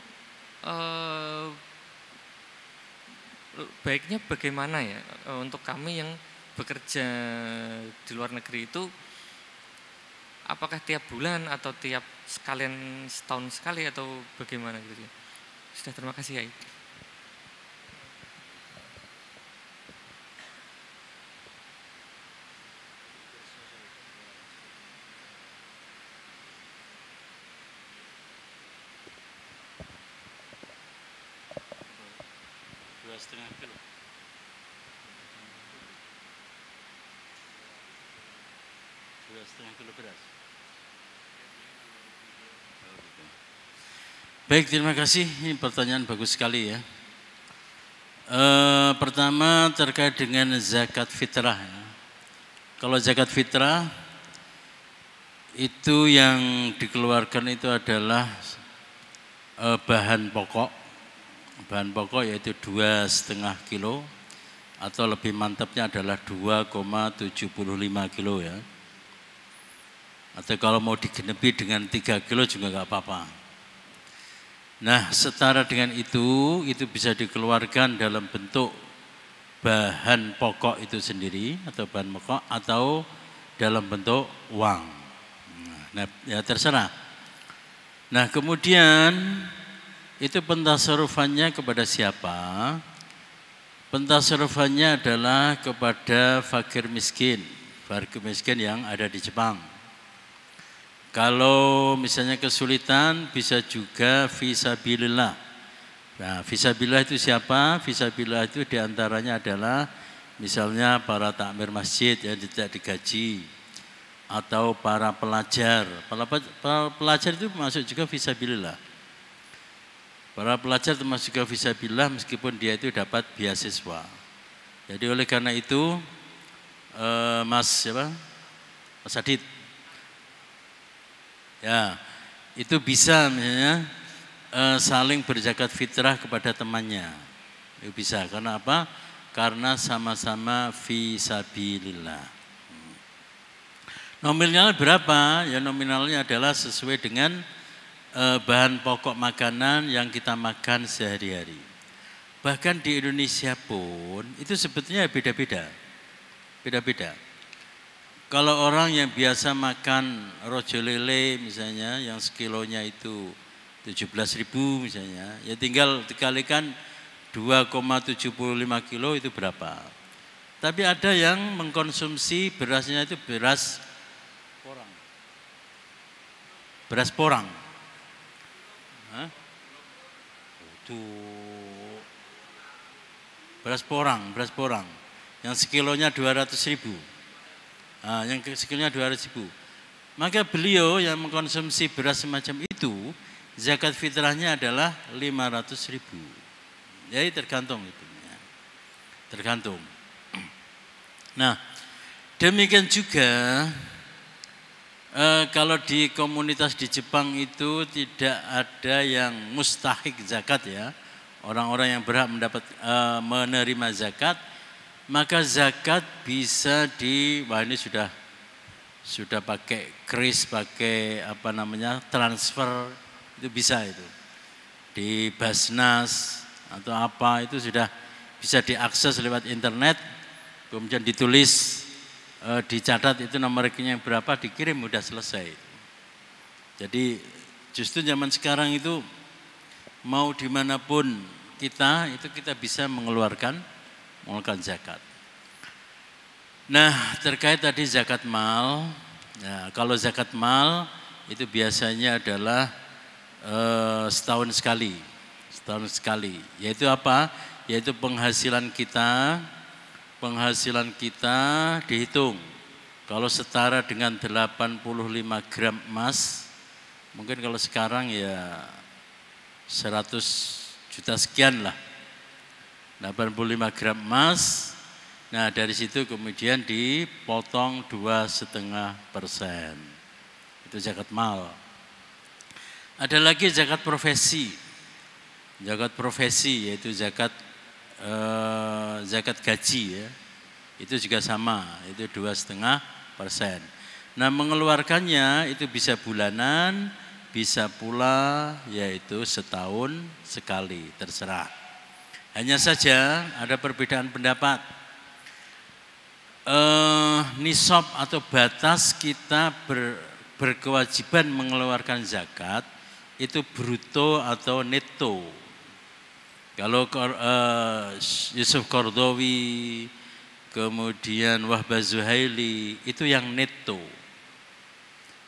[SPEAKER 3] baiknya bagaimana ya untuk kami yang bekerja di luar negeri itu, apakah tiap bulan atau tiap sekalian setahun sekali atau bagaimana gitu ya? Sudah, terima kasih ya.
[SPEAKER 2] Baik, terima kasih. Ini pertanyaan bagus sekali ya. Pertama terkait dengan zakat fitrah. Ya. Kalau zakat fitrah itu yang dikeluarkan itu adalah bahan pokok. Bahan pokok yaitu 2,5 kilo atau lebih mantapnya adalah 2,75 kilo ya. Atau kalau mau digenepi dengan 3 kilo juga enggak apa-apa. Nah, setara dengan itu bisa dikeluarkan dalam bentuk bahan pokok itu sendiri atau bahan pokok atau dalam bentuk uang. Nah, ya terserah. Nah, kemudian itu pentasarufannya kepada siapa? Pentasarufannya adalah kepada fakir miskin yang ada di Jepang. Kalau misalnya kesulitan bisa juga fisabilillah. Nah, fisabilillah itu siapa? Fisabilillah itu diantaranya adalah misalnya para takmir masjid yang tidak digaji atau para pelajar. Para pelajar itu masuk juga fisabilillah. Para pelajar termasuk juga fisabilillah meskipun dia itu dapat beasiswa. Jadi oleh karena itu Mas Adit, ya, itu bisa misalnya saling berzakat fitrah kepada temannya. Itu bisa, karena apa? Karena sama-sama fisabilillah. Nominalnya berapa? Ya nominalnya adalah sesuai dengan bahan pokok makanan yang kita makan sehari-hari. Bahkan di Indonesia pun itu sebetulnya beda-beda. Beda-beda. Kalau orang yang biasa makan rojo lele misalnya yang sekilonya itu 17.000 misalnya, ya tinggal dikalikan 2,75 kilo itu berapa. Tapi ada yang mengkonsumsi berasnya itu beras porang. Beras porang. Hah? Beras porang. Yang sekilonya 200.000. Nah, yang sekilnya 200.000. Maka beliau yang mengkonsumsi beras semacam itu, zakat fitrahnya adalah 500.000. Jadi tergantung itu. Ya. Tergantung. Nah, Demikian juga kalau di komunitas di Jepang itu tidak ada yang mustahik zakat ya. Orang-orang yang berhak mendapat menerima zakat, maka zakat bisa wah ini sudah pakai kris, pakai transfer, itu bisa itu. Di Basnas atau apa itu sudah bisa diakses lewat internet, kemudian ditulis, dicatat itu nomor rekeningnya berapa, dikirim, udah selesai. Jadi justru zaman sekarang itu mau dimanapun kita bisa mengeluarkan zakat. Nah, terkait tadi zakat mal, nah, kalau zakat mal itu biasanya adalah setahun sekali, yaitu apa? Yaitu penghasilan kita dihitung. Kalau setara dengan 85 gram emas, mungkin kalau sekarang ya 100 juta sekian lah, 85 gram emas. Nah dari situ kemudian dipotong 2,5%, itu zakat mal. Ada lagi zakat profesi yaitu zakat gaji ya, itu juga sama, itu 2,5%. Nah mengeluarkannya itu bisa bulanan, bisa pula yaitu setahun sekali, terserah. Hanya saja ada perbedaan pendapat. Nisab atau batas kita berkewajiban mengeluarkan zakat itu bruto atau netto. Kalau Yusuf Qaradawi, kemudian Wahbah Zuhaili itu yang netto.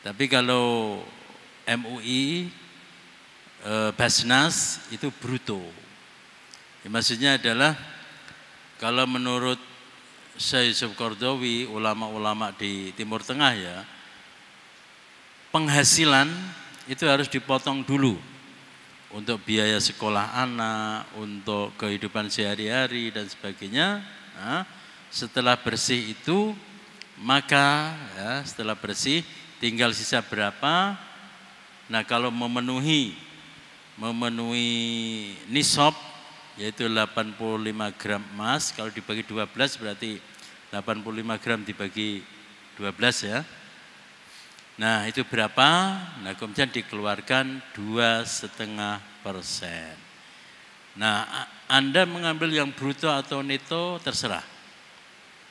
[SPEAKER 2] Tapi kalau MUI, Basnas itu bruto. Ya, maksudnya adalah kalau menurut Syekh Yusuf Qaradawi, ulama-ulama di Timur Tengah ya, penghasilan itu harus dipotong dulu untuk biaya sekolah anak, untuk kehidupan sehari-hari dan sebagainya. Nah, setelah bersih itu maka ya, setelah bersih tinggal sisa berapa. Nah kalau memenuhi nisab yaitu 85 gram emas, kalau dibagi 12 berarti 85 gram dibagi 12 ya. Nah itu berapa? Nah kemudian dikeluarkan 2,5%. Nah Anda mengambil yang bruto atau netto terserah.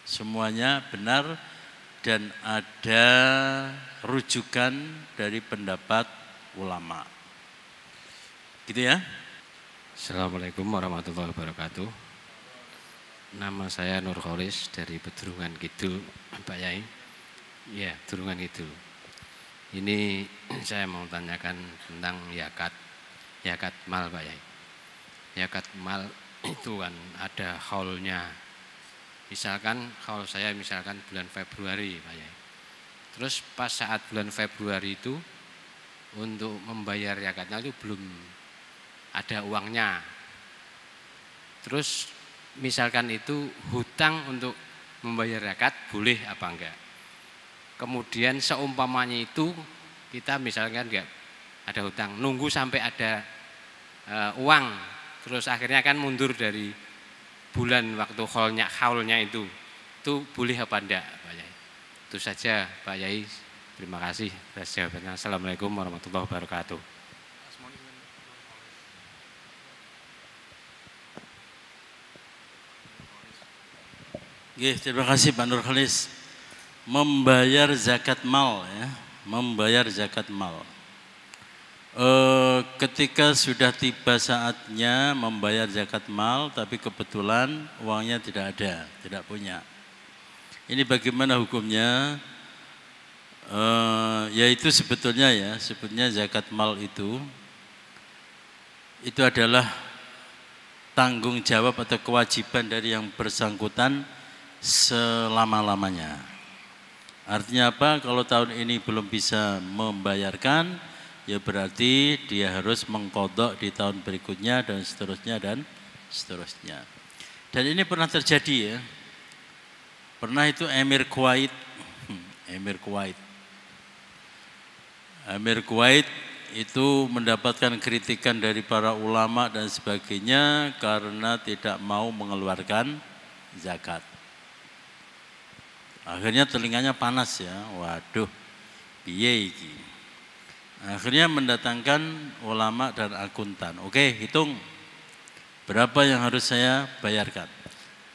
[SPEAKER 2] Semuanya benar dan ada rujukan dari pendapat ulama. Gitu ya.
[SPEAKER 4] Assalamualaikum warahmatullahi wabarakatuh. Nama saya Nur Kholis dari Bedurungan Kidul, Pak Yai. Ya, Bedurungan Kidul. Ini saya mau tanyakan tentang yakat mal, Pak Yai. Yakat mal itu kan ada haulnya. Misalkan haul saya bulan Februari, Pak Yai. Terus pas saat bulan Februari itu untuk membayar zakatnya itu belum ada uangnya. Terus misalkan itu hutang untuk membayar zakat boleh apa enggak? Kemudian seumpamanya itu kita misalkan enggak ada hutang, nunggu sampai ada uang, terus akhirnya kan mundur dari bulan waktu haulnya itu boleh apa enggak, Pak Yai? Itu saja Pak Yai. Terima kasih atas jawabannya. Assalamualaikum warahmatullahi wabarakatuh.
[SPEAKER 2] Terima kasih Pak Nur Kholis. Membayar zakat mal ya, membayar zakat mal. Ketika sudah tiba saatnya membayar zakat mal, tapi kebetulan uangnya tidak ada, tidak punya. Ini bagaimana hukumnya? Yaitu sebetulnya zakat mal itu adalah tanggung jawab atau kewajiban dari yang bersangkutan selama-lamanya. Artinya apa? Kalau tahun ini belum bisa membayarkan, ya berarti dia harus mengqadha di tahun berikutnya dan seterusnya dan seterusnya. Dan ini pernah terjadi ya. Pernah itu Emir Kuwait. Emir Kuwait itu mendapatkan kritikan dari para ulama dan sebagainya karena tidak mau mengeluarkan zakat. Akhirnya telinganya panas ya, waduh, piye iki. Akhirnya mendatangkan ulama dan akuntan. Oke, hitung berapa yang harus saya bayarkan.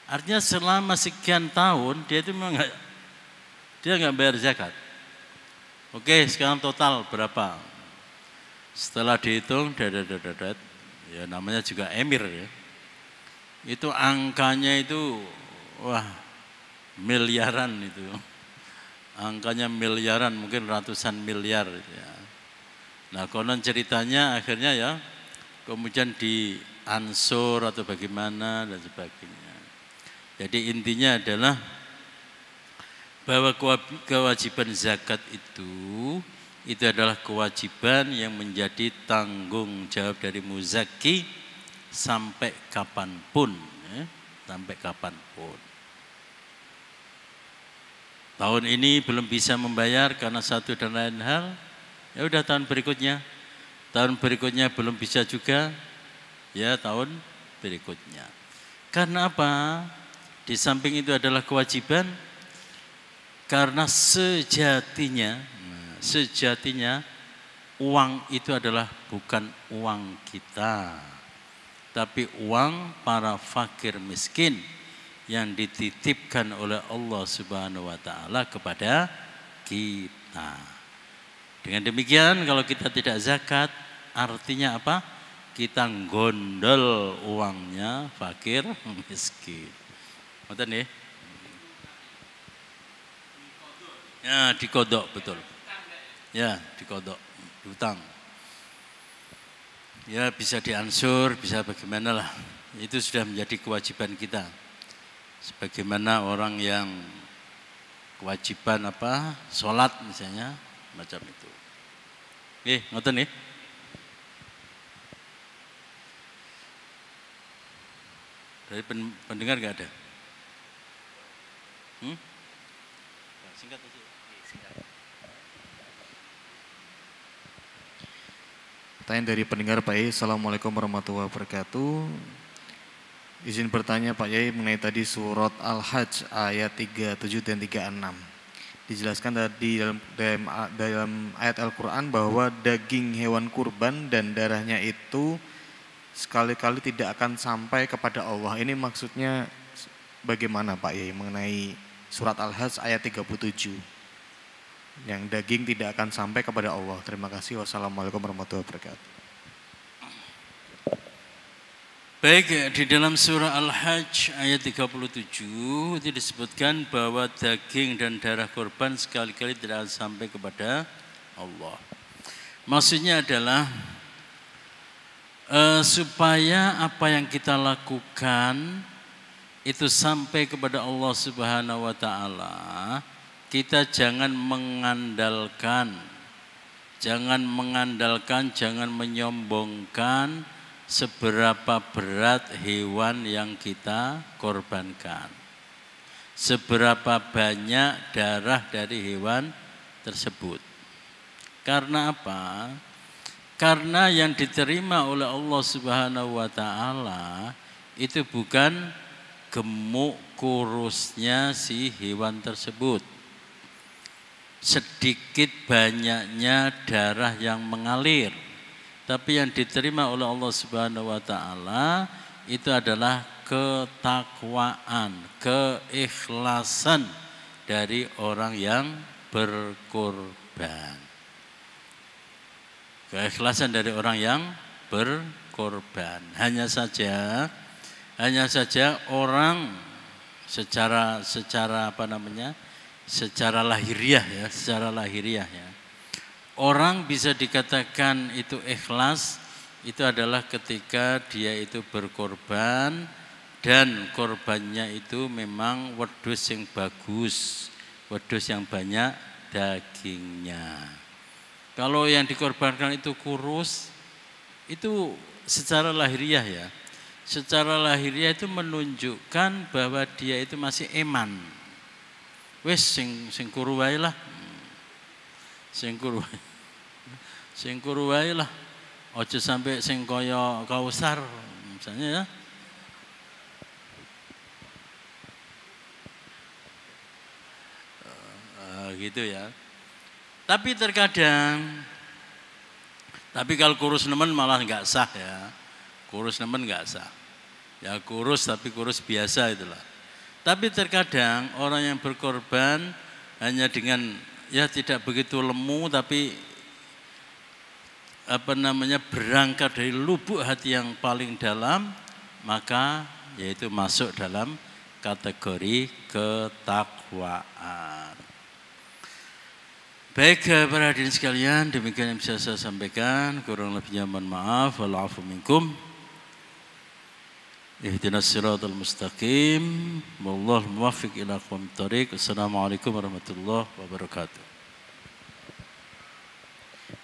[SPEAKER 2] Artinya selama sekian tahun dia itu memang nggak bayar zakat. Oke, sekarang total berapa? Setelah dihitung, ya namanya juga emir ya. Itu angkanya itu, wah miliaran itu. Angkanya miliaran, mungkin ratusan miliar. Ya. Nah konon ceritanya akhirnya ya, kemudian diansur atau bagaimana dan sebagainya. Jadi intinya adalah bahwa kewajiban zakat itu adalah kewajiban yang menjadi tanggung jawab dari muzaki sampai kapanpun, ya, sampai kapanpun. Tahun ini belum bisa membayar karena satu dan lain hal, ya udah tahun berikutnya belum bisa juga, ya tahun berikutnya. Karena apa? Di samping itu adalah kewajiban, karena sejatinya uang itu adalah bukan uang kita, tapi uang para fakir miskin yang dititipkan oleh Allah Subhanahu wa taala kepada kita. Dengan demikian kalau kita tidak zakat, artinya apa? Kita gondol uangnya fakir miskin. Ngoten nggih? Ya, dikodok betul. Ya, dikodok, diutang. Ya, bisa diansur, bisa bagaimana lah. Itu sudah menjadi kewajiban kita. Sebagaimana orang yang kewajiban apa? Sholat misalnya, macam itu. Ngoten nih. Dari pendengar enggak ada? Singkat aja.
[SPEAKER 1] Pertanyaan dari pendengar Pak Yai. Assalamualaikum warahmatullahi wabarakatuh. Izin bertanya Pak Yai mengenai tadi surat Al-Hajj ayat 37 dan 36. Dijelaskan tadi dalam ayat Al-Quran bahwa daging hewan kurban dan darahnya itu sekali-kali tidak akan sampai kepada Allah. Ini maksudnya bagaimana Pak Yai mengenai surat Al-Hajj ayat 37? Yang daging tidak akan sampai kepada Allah. Terima kasih. Wassalamualaikum warahmatullahi wabarakatuh.
[SPEAKER 2] Baik, di dalam surah Al-Hajj ayat 37 itu disebutkan bahwa daging dan darah korban sekali-kali tidak akan sampai kepada Allah. Maksudnya adalah supaya apa yang kita lakukan itu sampai kepada Allah Subhanahu wa taala, kita jangan mengandalkan, jangan menyombongkan seberapa berat hewan yang kita korbankan, seberapa banyak darah dari hewan tersebut. Karena apa? Karena yang diterima oleh Allah Subhanahu wa taala itu bukan gemuk kurusnya si hewan tersebut, sedikit banyaknya darah yang mengalir, tapi yang diterima oleh Allah Subhanahu wa taala itu adalah ketakwaan, keikhlasan dari orang yang berkorban. Keikhlasan dari orang yang berkorban. Hanya saja orang secara secara lahiriah ya. Orang bisa dikatakan itu ikhlas itu adalah ketika dia itu berkorban dan korbannya itu memang wedhus yang bagus, wedhus yang banyak dagingnya. Kalau yang dikorbankan itu kurus, itu secara lahiriah ya. Secara lahiriah itu menunjukkan bahwa dia itu masih eman. Wis sing kuru wae lah. Sing kuru wae. Sing kuru wae lah. Aja sampai sing kaya Kausar misalnya ya. Gitu ya. Tapi terkadang, tapi kalau kurus nemen malah nggak sah ya. Kurus nemen nggak sah. Ya kurus tapi kurus biasa itulah. Tapi terkadang orang yang berkorban hanya dengan ya tidak begitu lemu tapi berangkat dari lubuk hati yang paling dalam, maka yaitu masuk dalam kategori ketakwaan. Baik para hadirin sekalian, demikian yang bisa saya sampaikan. Kurang lebihnya mohon maaf. Wa'alaikum minkum. Ihdinas siratal mustaqim. Wallahul muwaffiq ila aqwamit thoriq. Assalamualaikum warahmatullahi wabarakatuh.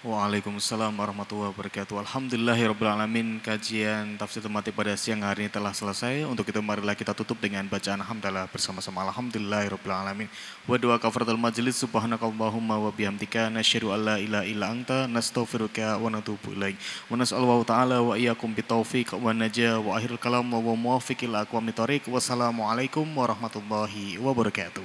[SPEAKER 1] Waalaikumsalam warahmatullahi wabarakatuh. Alhamdulillahirrabbilalamin. Kajian tafsir tematik pada siang hari ini telah selesai. Untuk itu marilah kita tutup dengan bacaan hamdalah bersama-sama. Alhamdulillahirrabbilalamin. Wa doa kafaratul majlis. Subhanakallahumma wa bihamdika nasyhadu an la ilaha illa anta nastaghfiruka wa natubu ilaik. Wa nas'alullahu ta'ala wa iyyakum bitaufiq wa najah wa akhirul kalam wa muwaffiq ila aqwamit thoriq. Wassalamualaikum warahmatullahi wabarakatuh.